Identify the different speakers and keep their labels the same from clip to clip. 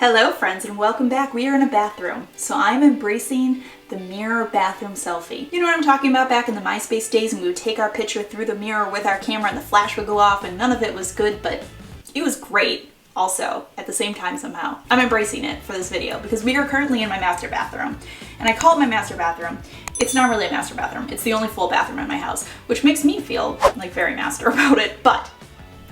Speaker 1: Hello friends and welcome back. We are in a bathroom. So I'm embracing the mirror bathroom selfie. You know what I'm talking about back in the MySpace days when we would take our picture through the mirror with our camera and the flash would go off and none of it was good, but it was great also at the same time somehow. I'm embracing it for this video because we are currently in my master bathroom. And I call it my master bathroom. It's not really a master bathroom. It's the only full bathroom in my house, which makes me feel like very master about it, but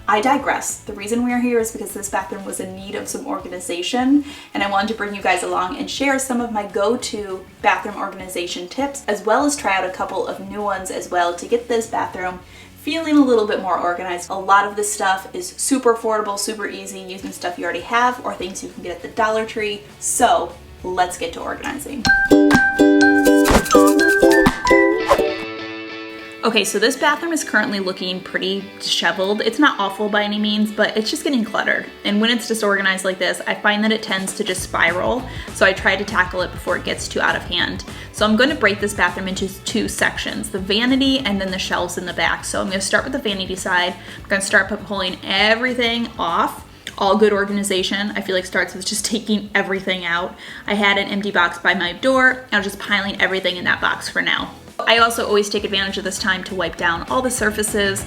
Speaker 1: I digress. The reason we are here is because this bathroom was in need of some organization and I wanted to bring you guys along and share some of my go-to bathroom organization tips, as well as try out a couple of new ones as well to get this bathroom feeling a little bit more organized. A lot of this stuff is super affordable, super easy, using stuff you already have or things you can get at the Dollar Tree. So let's get to organizing. Okay, so this bathroom is currently looking pretty disheveled. It's not awful by any means, but it's just getting cluttered. And when it's disorganized like this, I find that it tends to just spiral. So I try to tackle it before it gets too out of hand. So I'm going to break this bathroom into two sections, the vanity and then the shelves in the back. So I'm going to start with the vanity side. I'm going to start pulling everything off. All good organization, I feel like, starts with just taking everything out. I had an empty box by my door. I'm just piling everything in that box for now. I also always take advantage of this time to wipe down all the surfaces.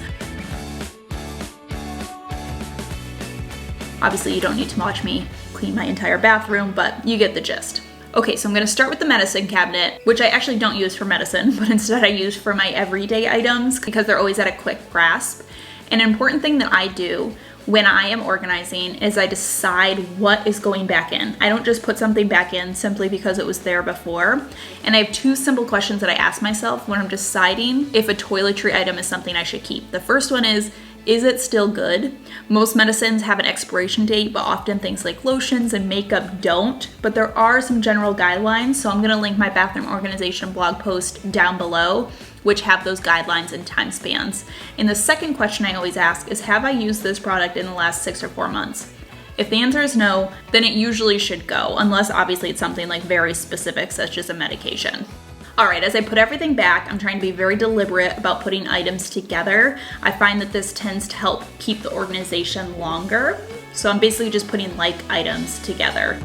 Speaker 1: Obviously, you don't need to watch me clean my entire bathroom, but you get the gist. Okay, so I'm gonna start with the medicine cabinet, which I actually don't use for medicine, but instead I use for my everyday items because they're always at a quick grasp. An important thing that I do when I am organizing is I decide what is going back in. I don't just put something back in simply because it was there before. And I have two simple questions that I ask myself when I'm deciding if a toiletry item is something I should keep. The first one is it still good? Most medicines have an expiration date, but often things like lotions and makeup don't. But there are some general guidelines, so I'm gonna link my bathroom organization blog post down below, which have those guidelines and time spans. And the second question I always ask is, have I used this product in the last 6 or 4 months? If the answer is no, then it usually should go, unless obviously it's something like very specific, such as a medication. All right, as I put everything back, I'm trying to be very deliberate about putting items together. I find that this tends to help keep the organization longer. So I'm basically just putting like items together.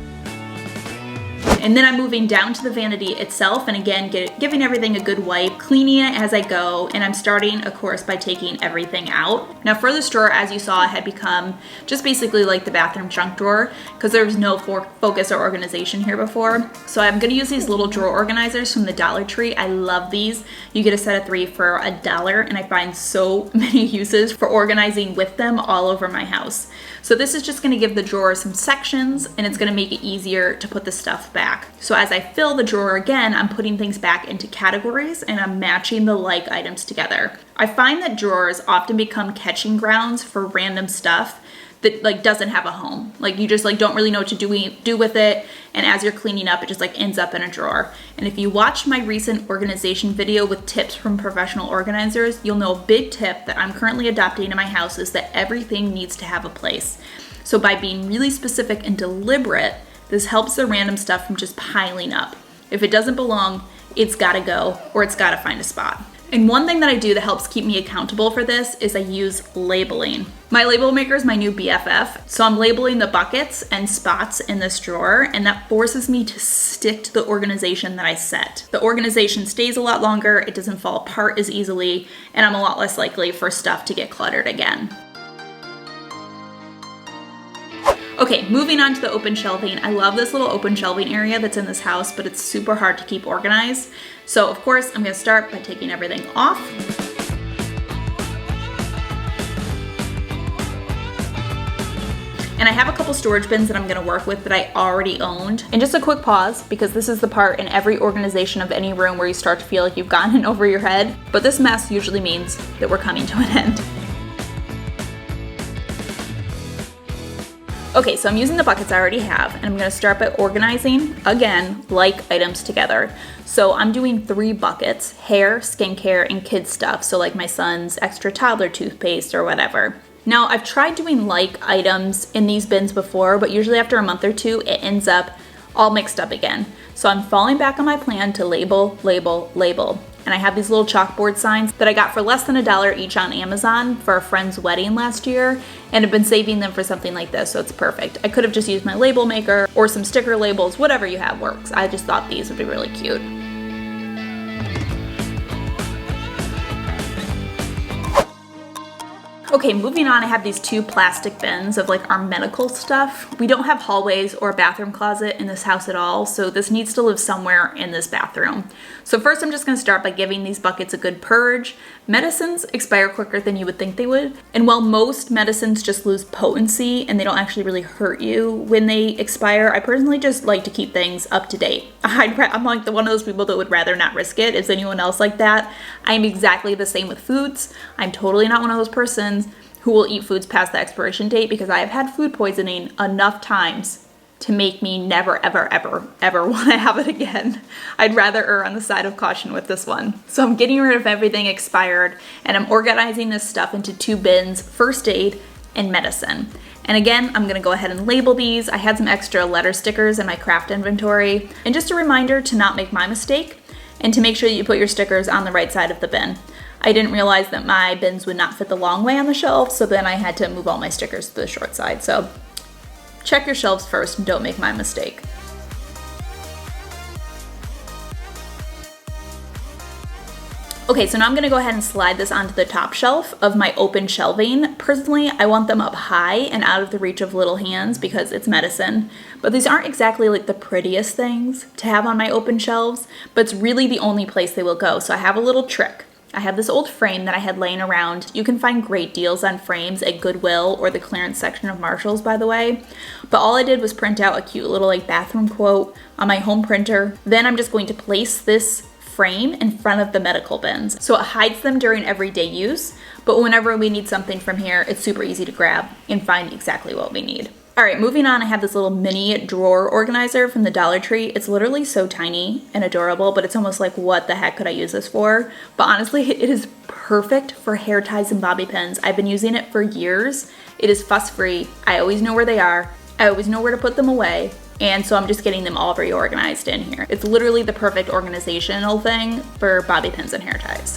Speaker 1: And then I'm moving down to the vanity itself and again, giving everything a good wipe, cleaning it as I go, and I'm starting, of course, by taking everything out. Now for this drawer, as you saw, it had become just basically like the bathroom junk drawer because there was no focus or organization here before. So I'm gonna use these little drawer organizers from the Dollar Tree. I love these. You get a set of 3 for $1, and I find so many uses for organizing with them all over my house. So this is just gonna give the drawer some sections and it's gonna make it easier to put the stuff back. So as I fill the drawer again, I'm putting things back into categories and I'm matching the like items together. I find that drawers often become catching grounds for random stuff that doesn't have a home. You just don't really know what to do with it, and as you're cleaning up, it just ends up in a drawer. And if you watched my recent organization video with tips from professional organizers, you'll know a big tip that I'm currently adopting in my house is that everything needs to have a place. So by being really specific and deliberate, this helps the random stuff from just piling up. If it doesn't belong, it's gotta go, or it's gotta find a spot. And one thing that I do that helps keep me accountable for this is I use labeling. My label maker is my new BFF, so I'm labeling the buckets and spots in this drawer, and that forces me to stick to the organization that I set. The organization stays a lot longer, it doesn't fall apart as easily, and I'm a lot less likely for stuff to get cluttered again. Okay, moving on to the open shelving. I love this little open shelving area that's in this house, but it's super hard to keep organized. So of course, I'm gonna start by taking everything off. And I have a couple storage bins that I'm gonna work with that I already owned. And just a quick pause, because this is the part in every organization of any room where you start to feel like you've gotten in over your head. But this mess usually means that we're coming to an end. Okay, so I'm using the buckets I already have, and I'm gonna start by organizing, again, like items together. So I'm doing 3 buckets: hair, skincare, and kids stuff. So like my son's extra toddler toothpaste or whatever. Now I've tried doing like items in these bins before, but usually after a month or 2, it ends up all mixed up again. So I'm falling back on my plan to label, label, label. And I have these little chalkboard signs that I got for less than $1 each on Amazon for a friend's wedding last year, and have been saving them for something like this, so it's perfect. I could have just used my label maker or some sticker labels, whatever you have works. I just thought these would be really cute. Okay, moving on, I have these 2 plastic bins of like our medical stuff. We don't have hallways or a bathroom closet in this house at all, so this needs to live somewhere in this bathroom. So first I'm just gonna start by giving these buckets a good purge. Medicines expire quicker than you would think they would. And while most medicines just lose potency and they don't actually really hurt you when they expire, I personally just like to keep things up to date. I'm like one of those people that would rather not risk it. Is anyone else like that? I'm exactly the same with foods. I'm totally not one of those persons who will eat foods past the expiration date, because I have had food poisoning enough times to make me never, ever, ever, ever want to have it again. I'd rather err on the side of caution with this one. So I'm getting rid of everything expired, and I'm organizing this stuff into 2 bins, first aid and medicine. And again, I'm gonna go ahead and label these. I had some extra letter stickers in my craft inventory. And just a reminder to not make my mistake, and to make sure that you put your stickers on the right side of the bin. I didn't realize that my bins would not fit the long way on the shelf, so then I had to move all my stickers to the short side. So check your shelves first and don't make my mistake. Okay, so now I'm gonna go ahead and slide this onto the top shelf of my open shelving. Personally, I want them up high and out of the reach of little hands because it's medicine. But these aren't exactly like the prettiest things to have on my open shelves, but it's really the only place they will go. So I have a little trick. I have this old frame that I had laying around. You can find great deals on frames at Goodwill or the clearance section of Marshall's, by the way. But all I did was print out a cute little like bathroom quote on my home printer. Then I'm just going to place this frame in front of the medical bins. So it hides them during everyday use, but whenever we need something from here, it's super easy to grab and find exactly what we need. All right, moving on, I have this little mini drawer organizer from the Dollar Tree. It's literally so tiny and adorable, but it's almost like, what the heck could I use this for? But honestly, it is perfect for hair ties and bobby pins. I've been using it for years. It is fuss-free. I always know where they are. I always know where to put them away. And so I'm just getting them all reorganized in here. It's literally the perfect organizational thing for bobby pins and hair ties.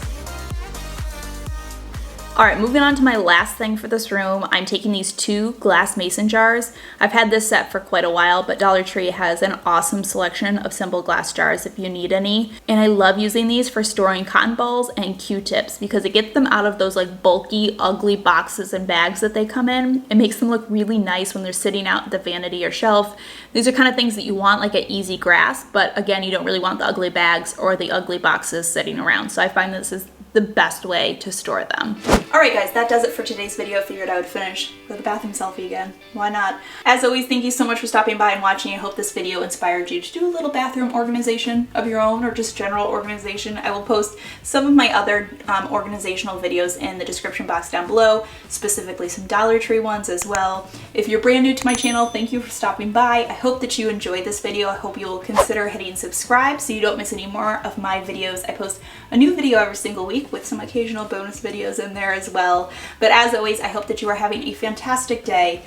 Speaker 1: All right, moving on to my last thing for this room, I'm taking these 2 glass mason jars. I've had this set for quite a while, but Dollar Tree has an awesome selection of simple glass jars if you need any. And I love using these for storing cotton balls and Q-tips because it gets them out of those like bulky, ugly boxes and bags that they come in. It makes them look really nice when they're sitting out at the vanity or shelf. These are kind of things that you want like an easy grasp, but again, you don't really want the ugly bags or the ugly boxes sitting around. So I find this is the best way to store them. All right guys, that does it for today's video. I figured I would finish with a bathroom selfie again. Why not? As always, thank you so much for stopping by and watching. I hope this video inspired you to do a little bathroom organization of your own or just general organization. I will post some of my other organizational videos in the description box down below, specifically some Dollar Tree ones as well. If you're brand new to my channel, thank you for stopping by. I hope that you enjoyed this video. I hope you will consider hitting subscribe so you don't miss any more of my videos. I post a new video every single week with some occasional bonus videos in there as well. But as always, I hope that you are having a fantastic day,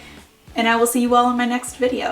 Speaker 1: and I will see you all in my next video.